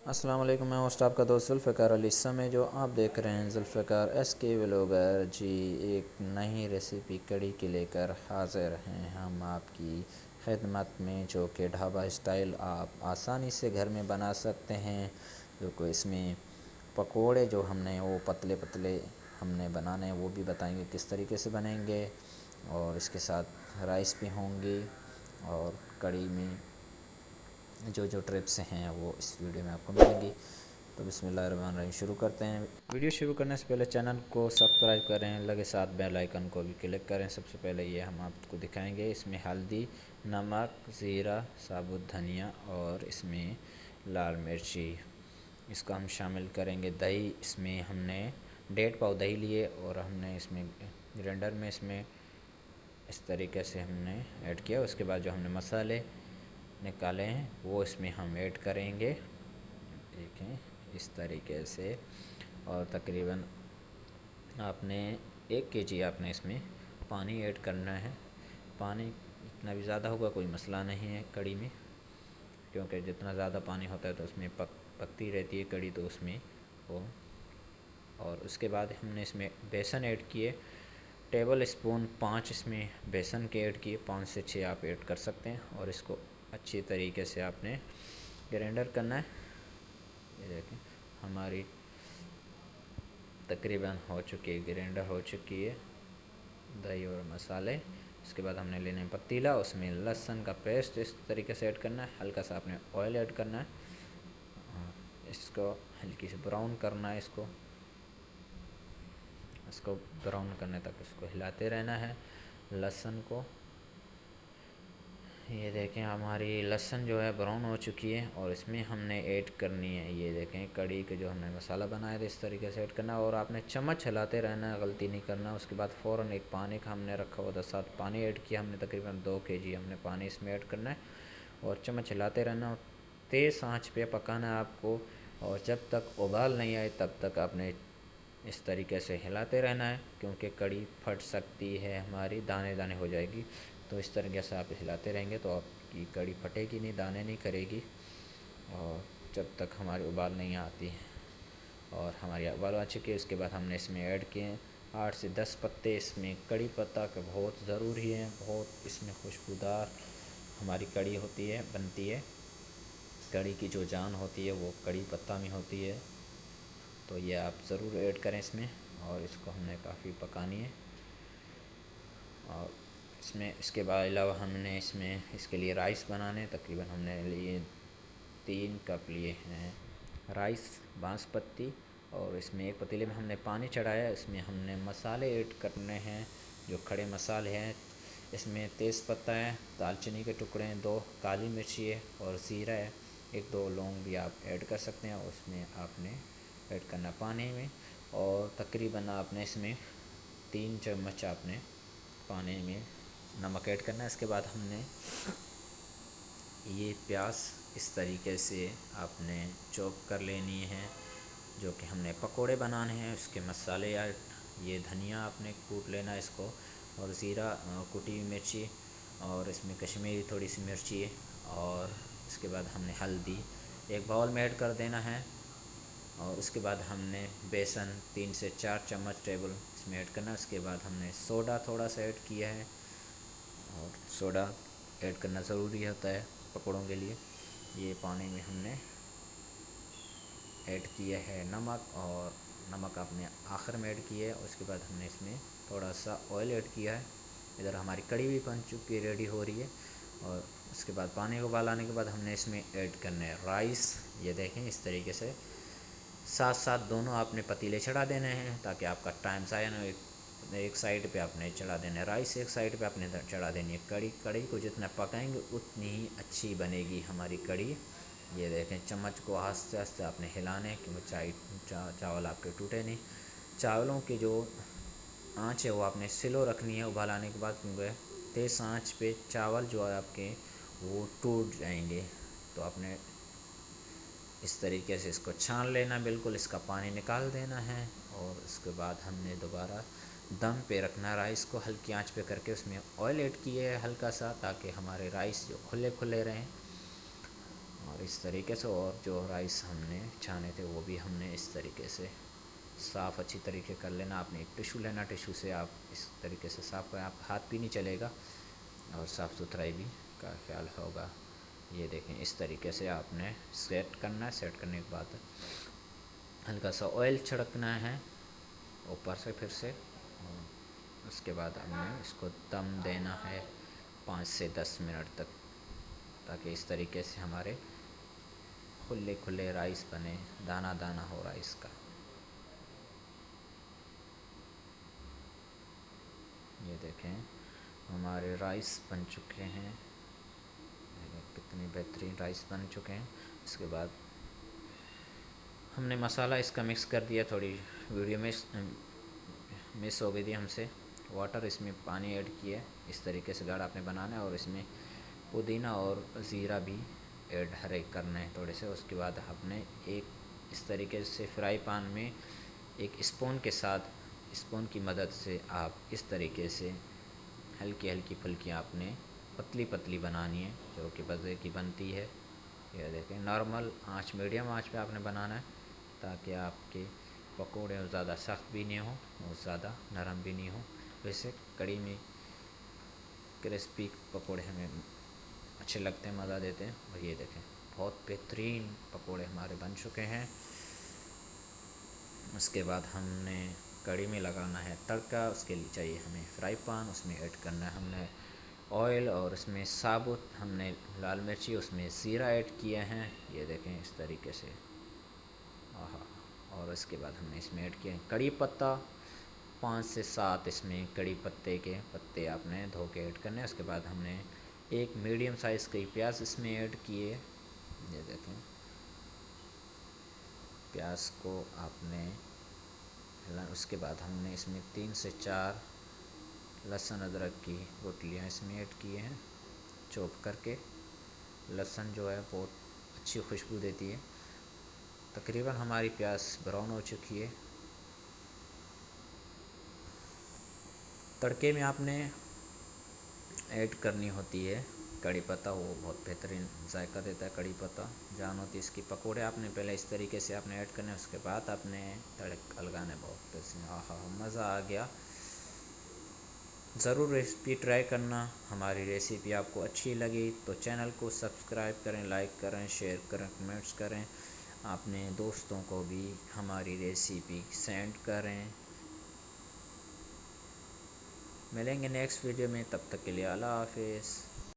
अस्सलाम वालेकुम। मैं होस्ट आपका दोस्त जुल्फ़िकार अली। इस समय जो आप देख रहे हैं जुल्फ़िकार SK व्लॉगर जी, एक नई रेसिपी कड़ी के लेकर हाज़िर हैं हम आपकी खिदमत में, जो कि ढाबा स्टाइल आप आसानी से घर में बना सकते हैं। जो को इसमें पकोड़े जो हमने वो पतले पतले हमने बनाने हैं, वो भी बताएंगे किस तरीके से बनेंगे, और इसके साथ राइस भी होंगी। और कड़ी में जो जो ट्रिप्स हैं वो इस वीडियो में आपको मिलेंगी। तो बिस्मिल्लाहिर्रहमानिर्रहीम शुरू करते हैं। वीडियो शुरू करने से पहले चैनल को सब्सक्राइब करें, लगे साथ बेल आइकन को भी क्लिक करें। सबसे पहले ये हम आपको दिखाएंगे, इसमें हल्दी, नमक, ज़ीरा, साबुत धनिया और इसमें लाल मिर्ची, इसको हम शामिल करेंगे। दही, इसमें हमने 1.5 पाव दही लिए और हमने इसमें ग्राइंडर में इसमें इस तरीके से हमने ऐड किया। उसके बाद जो हमने मसाले निकाले हैं वो इसमें हम ऐड करेंगे, देखें इस तरीके से। और तकरीबन आपने 1 kg आपने इसमें पानी ऐड करना है। पानी इतना भी ज़्यादा होगा कोई मसला नहीं है कड़ी में, क्योंकि जितना ज़्यादा पानी होता है तो उसमें पकती रहती है कड़ी, तो उसमें वो। और उसके बाद हमने इसमें बेसन ऐड किए, टेबल स्पून 5 इसमें बेसन के ऐड किए, 5 से 6 आप ऐड कर सकते हैं। और इसको अच्छी तरीके से आपने ग्राइंडर करना है। ये देखें हमारी तकरीबन हो चुकी है, ग्राइंडर हो चुकी है दही और मसाले। इसके बाद हमने लेना है पतीला, उसमें लहसुन का पेस्ट इस तरीके से ऐड करना है। हल्का सा आपने ऑयल ऐड करना है, इसको हल्की से ब्राउन करना है। इसको ब्राउन करने तक इसको हिलाते रहना है लहसुन को। ये देखें हमारी लहसुन जो है ब्राउन हो चुकी है, और इसमें हमने ऐड करनी है, ये देखें कड़ी के जो हमने मसाला बनाया था इस तरीके से ऐड करना है। और आपने चम्मच हिलाते रहना है, गलती नहीं करना। उसके बाद फ़ौरन एक पानी का हमने रखा हुआ था, साथ पानी ऐड किया हमने, तकरीबन 2 kg हमने पानी इसमें ऐड करना है। और चम्मच हिलाते रहना और तेज़ आँच पे पकाना है आपको। और जब तक उबाल नहीं आए तब तक आपने इस तरीके से हिलाते रहना है, क्योंकि कड़ी फट सकती है हमारी, दाने दाने हो जाएगी। तो इस तरीके से आप हिलाते रहेंगे तो आपकी कड़ी फटेगी नहीं, दाने नहीं करेगी। और जब तक हमारी उबाल नहीं आती है। और हमारी उबाल आ चुकी है, उसके बाद हमने इसमें ऐड किए हैं 8 से 10 पत्ते। इसमें कड़ी पत्ता का बहुत ज़रूरी है, बहुत इसमें खुशबूदार हमारी कड़ी होती है, बनती है। कड़ी की जो जान होती है वो कड़ी पत्ता में होती है, तो ये आप ज़रूर ऐड करें इसमें। और इसको हमने काफ़ी पकानी है। और इसमें इसके बाद अलावा हमने इसमें इसके लिए राइस बनाने, तकरीबन हमने लिए 3 कप लिए हैं राइस बासमती। और इसमें एक पतीले में हमने पानी चढ़ाया, इसमें हमने मसाले ऐड करने हैं, जो खड़े मसाले हैं। इसमें तेज़पत्ता है, दालचीनी के टुकड़े हैं, 2 काली मिर्ची है और ज़ीरा है, 1-2 लौंग भी आप ऐड कर सकते हैं। उसमें आपने ऐड करना पानी में। और तकरीबन आपने इसमें 3 चम्मच आपने पानी में नमक ऐड करना है। इसके बाद हमने ये प्याज इस तरीके से आपने चॉप कर लेनी है, जो कि हमने पकोड़े बनाने हैं। उसके मसाले या ये धनिया आपने कूट लेना है इसको, और ज़ीरा, कुटी हुई मिर्ची, और इसमें कश्मीरी थोड़ी सी मिर्ची है। और इसके बाद हमने हल्दी एक बाउल में ऐड कर देना है। और उसके बाद हमने बेसन 3 से 4 चम्मच टेबल इसमें ऐड करना है। उसके बाद हमने सोडा थोड़ा सा ऐड किया है, और सोडा ऐड करना ज़रूरी होता है पकौड़ों के लिए। ये पानी में हमने ऐड किया है नमक, और नमक आपने आखिर में ऐड किया है। उसके बाद हमने इसमें थोड़ा सा ऑयल ऐड किया है। इधर हमारी कड़ी भी बन चुकी है, रेडी हो रही है। और उसके बाद पानी को उबाल आने के बाद हमने इसमें ऐड करना है राइस। ये देखें इस तरीके से साथ साथ दोनों आपने पतीले चढ़ा देने हैं, ताकि आपका टाइम ज़ाया ना। एक साइड पे आपने चढ़ा देना है राइस, एक साइड पे आपने चढ़ा देनी है कड़ी। कड़ी को जितना पकाएंगे उतनी ही अच्छी बनेगी हमारी कड़ी। ये देखें चम्मच को आस्ते आस्ते आपने हिलाने, क्योंकि चावल आपके टूटे नहीं। चावलों की जो आँच है वो आपने स्लो रखनी है उबाल आने के बाद, क्योंकि तेज़ आँच पे चावल जो है आपके वो टूट जाएंगे। तो आपने इस तरीके से इसको छान लेना, बिल्कुल इसका पानी निकाल देना है। और उसके बाद हमने दोबारा दम पे रखना राइस को, हल्की आंच पे करके। उसमें ऑयल ऐड किए है हल्का सा, ताकि हमारे राइस जो खुले खुले रहें। और इस तरीके से, और जो राइस हमने छाने थे वो भी हमने इस तरीके से साफ़ अच्छी तरीके कर लेना। आपने एक टिशू लेना, टिशू से आप इस तरीके से साफ़ करें, आप हाथ भी नहीं चलेगा और साफ़ सुथराई भी का ख्याल होगा। ये देखें इस तरीके से आपने सेट करना है। सेट करने के बाद हल्का सा ऑयल छिड़कना है ऊपर से फिर से, और उसके बाद हमें इसको दम देना है 5 से 10 मिनट तक, ताकि इस तरीके से हमारे खुले खुले राइस बने, दाना दाना हो राइस का। ये देखें हमारे राइस बन चुके हैं, कितनी बेहतरीन राइस बन चुके हैं। इसके बाद हमने मसाला इसका मिक्स कर दिया, थोड़ी वीडियो में मिस हो गई थी हमसे। वाटर इसमें पानी ऐड किया, इस तरीके से गाढ़ा आपने बनाना है, और इसमें पुदीना और ज़ीरा भी ऐड हरे करना है थोड़े से। उसके बाद आपने एक इस तरीके से फ्राई पैन में एक स्पून के साथ, स्पून की मदद से आप इस तरीके से हल्की हल्की फुल्कियाँ आपने पतली पतली बनानी है, जो कि मज़े की बनती है। यह देखें नॉर्मल आंच, मीडियम आंच पे आपने बनाना है, ताकि आपके पकोड़े ज़्यादा सख्त भी नहीं हो और ज़्यादा नरम भी नहीं हो। वैसे कड़ी में क्रिस्पी पकोड़े हमें अच्छे लगते हैं, मज़ा देते हैं। और ये देखें बहुत बेहतरीन पकोड़े हमारे बन चुके हैं। उसके बाद हमने कड़ी में लगाना है तड़का। उसके लिए चाहिए हमें फ्राई पैन, उसमें ऐड करना है हमने ऑयल, और उसमें साबुत हमने लाल मिर्ची, उसमें ज़ीरा ऐड किए हैं। ये देखें इस तरीके से, आहा। और इसके बाद हमने इसमें ऐड किए कड़ी पत्ता, 5 से 7 इसमें कड़ी पत्ते के पत्ते आपने धो के ऐड करने हैं। उसके बाद हमने एक मीडियम साइज़ के प्याज इसमें ऐड किए। ये देखें प्याज को आपने, उसके बाद हमने इसमें 3 से 4 लहसुन अदरक की गुठलियाँ इसमें ऐड किए हैं चॉप करके। लहसुन जो है बहुत अच्छी खुशबू देती है। तकरीबन हमारी प्याज ब्राउन हो चुकी है। तड़के में आपने ऐड करनी होती है कड़ी पत्ता, वो बहुत बेहतरीन जायका देता है कड़ी पत्ता, जान होती है इसकी। पकोड़े आपने पहले इस तरीके से आपने ऐड करने, उसके बाद आपने तड़का लगाना, बहुत बेहतरीन, आहा मज़ा आ गया। ज़रूर रेसिपी ट्राई करना। हमारी रेसिपी आपको अच्छी लगी तो चैनल को सब्सक्राइब करें, लाइक करें, शेयर करें, कमेंट्स करें, अपने दोस्तों को भी हमारी रेसिपी सेंड करें। मिलेंगे नेक्स्ट वीडियो में, तब तक के लिए अल्लाह हाफिज़।